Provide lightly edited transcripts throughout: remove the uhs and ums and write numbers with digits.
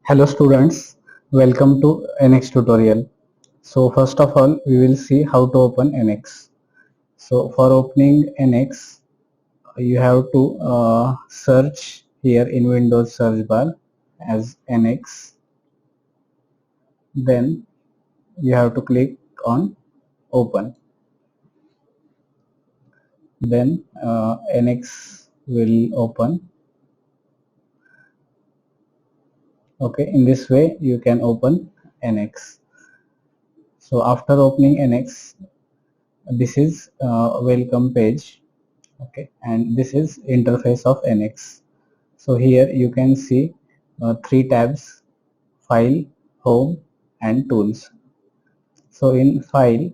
Hello students, welcome to NX tutorial. So first of all, we will see how to open NX. So for opening NX, you have to search here in Windows search bar as NX. Then you have to click on open. Then NX will open. Okay, in this way you can open NX. So after opening NX, this is welcome page. Okay, and this is interface of NX. So here you can see three tabs: file, home and tools. So in file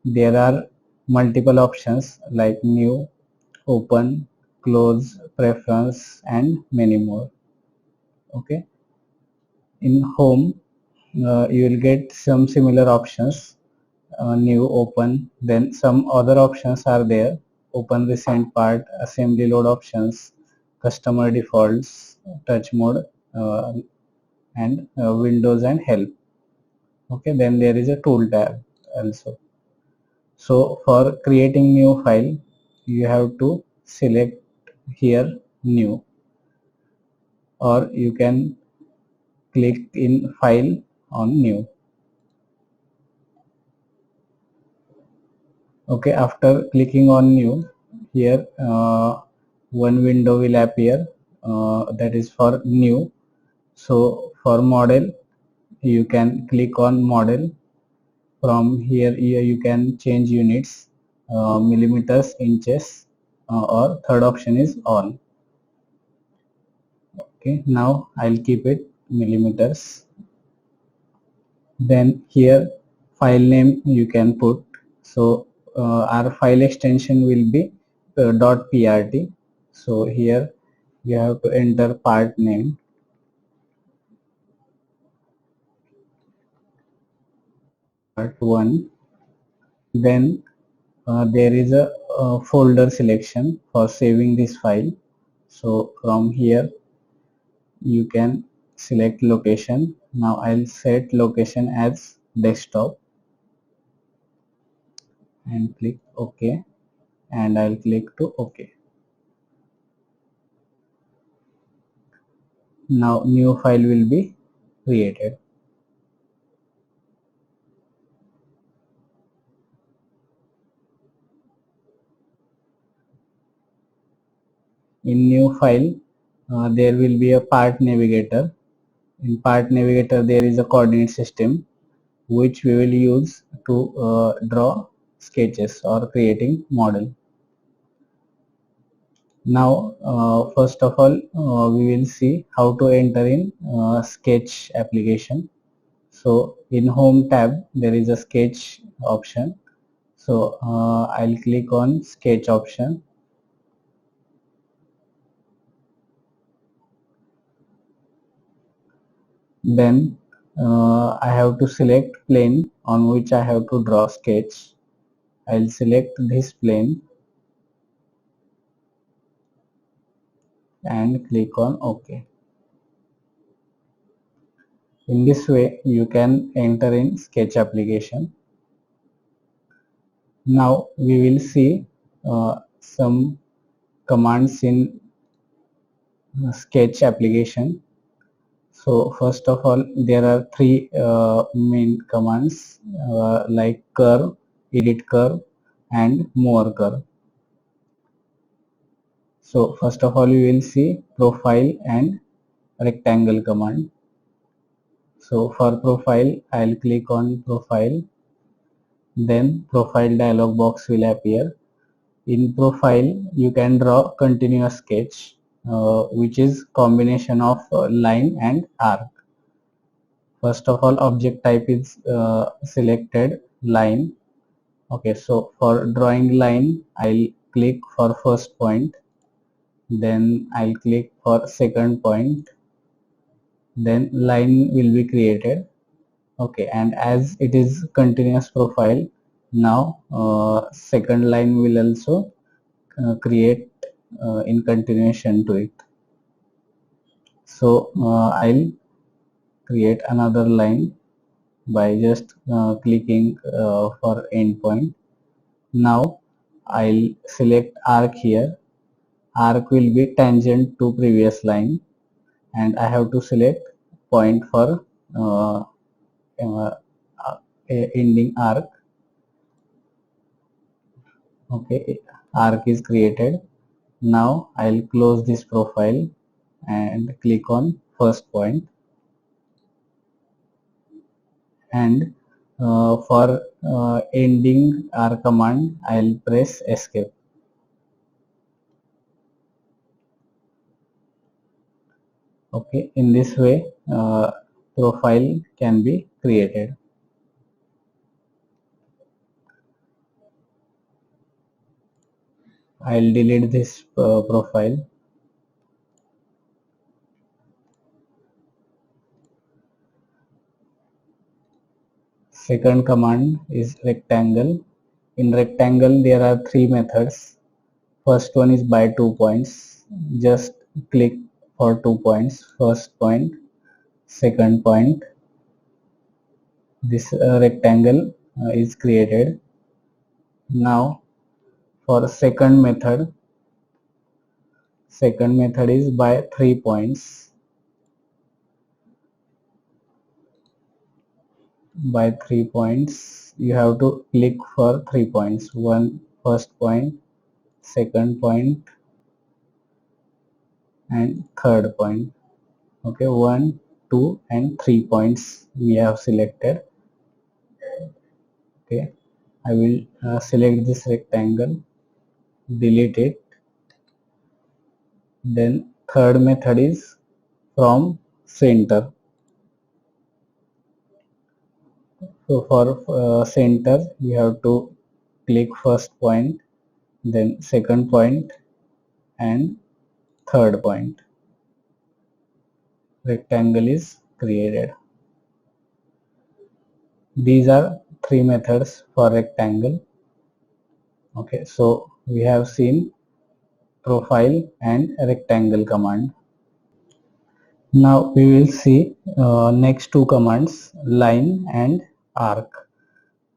there are multiple options like new, open, close, preference and many more. Okay, in home you will get some similar options, new, open, then some other options are there: open recent part, assembly load options, customer defaults, touch mode, uh, and windows and help. Okay, then there is a tool tab also. So for creating new file, you have to select here new, or you can click in file on new. Okay, after clicking on new, here one window will appear, that is for new. So for model, you can click on model. From here you can change units, millimeters, inches, or third option is all. Okay, now I'll keep it millimeters. Then here file name you can put. So our file extension will be .prt. So here you have to enter part name, part 1. Then there is a folder selection for saving this file. So from here you can select location. Now I'll set location as desktop and click OK, and I'll click to OK. Now new file will be created. In new file there will be a part navigator. In part navigator there is a coordinate system which we will use to draw sketches or creating model. Now first of all we will see how to enter in sketch application. So in home tab there is a sketch option. So I'll click on sketch option. Then I have to select plane on which I have to draw sketch. I'll select this plane and click on OK. In this way you can enter in sketch application. Now we will see some commands in sketch application. So first of all there are three main commands like curve, edit curve and move curve. So first of all you will see profile and rectangle command. So for profile I'll click on profile, then profile dialog box will appear. In profile you can draw continuous sketch which is combination of line and arc. First of all object type is selected line. Okay, so for drawing line I'll click for first point, then I'll click for second point, then line will be created. Okay, and as it is continuous profile, now second line will also create in continuation to it. So I'll create another line by just clicking for endpoint. Now I'll select arc here. Arc will be tangent to previous line, and I have to select point for uh, uh, ending arc. Okay, arc is created. Now I'll close this profile and click on first point, and for ending our command I'll press escape. Okay, in this way profile can be created. I'll delete this profile. Second command is rectangle. In rectangle there are three methods. First one is by 2 points. Just click for 2 points. First point, second point. This rectangle is created. Now for second method is by 3 points. By 3 points you have to click for 3 points. One first point, second point, and third point. Okay, 1, 2 and 3 points we have selected. Okay, I will select this rectangle, delete it. Then third method is from center. So for center you have to click first point, then second point and third point. Rectangle is created. These are three methods for rectangle. Okay, so we have seen profile and rectangle command. Now we will see next two commands, line and arc.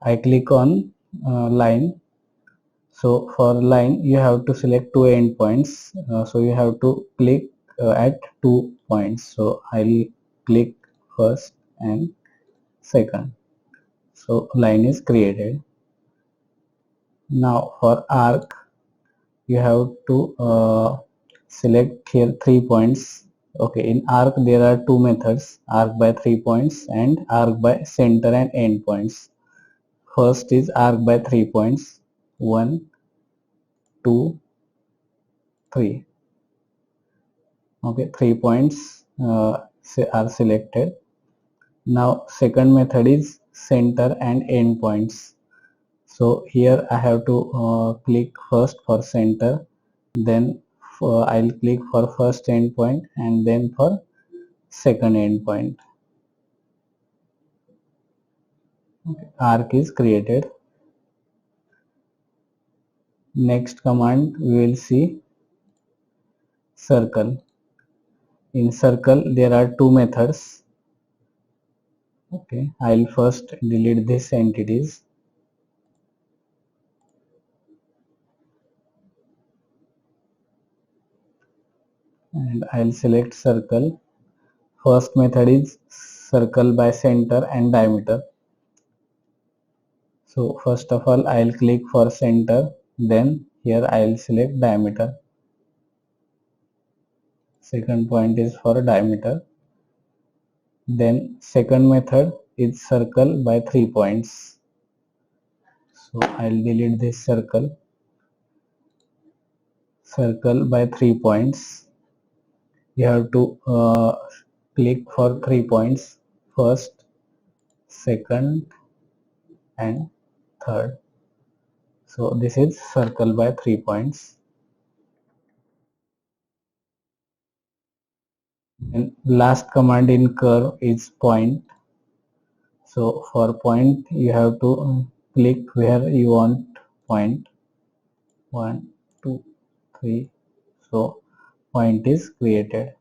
I click on line. So for line you have to select two endpoints. So you have to click at 2 points. So I'll click first and second. So line is created. Now for arc you have to select here 3 points. Okay, in arc there are two methods, arc by 3 points and arc by center and end points. First is arc by 3 points, 1, 2, 3. Okay, 3 points are selected. Now second method is center and end points. So here I have to click first for center, then I'll click for first endpoint and then for second endpoint. Okay. Arc is created. Next command we will see circle. In circle there are two methods. Okay, I'll first delete these entities. And I'll select circle. First method is circle by center and diameter. So first of all I'll click for center, then here I'll select diameter. Second point is for diameter. Then second method is circle by 3 points. So I'll delete this circle. Circle by 3 points. You have to click for 3 points, first, second and third. So this is circle by 3 points. And last command in curve is point. So for point you have to click where you want point, 1, 2, 3. So point is created.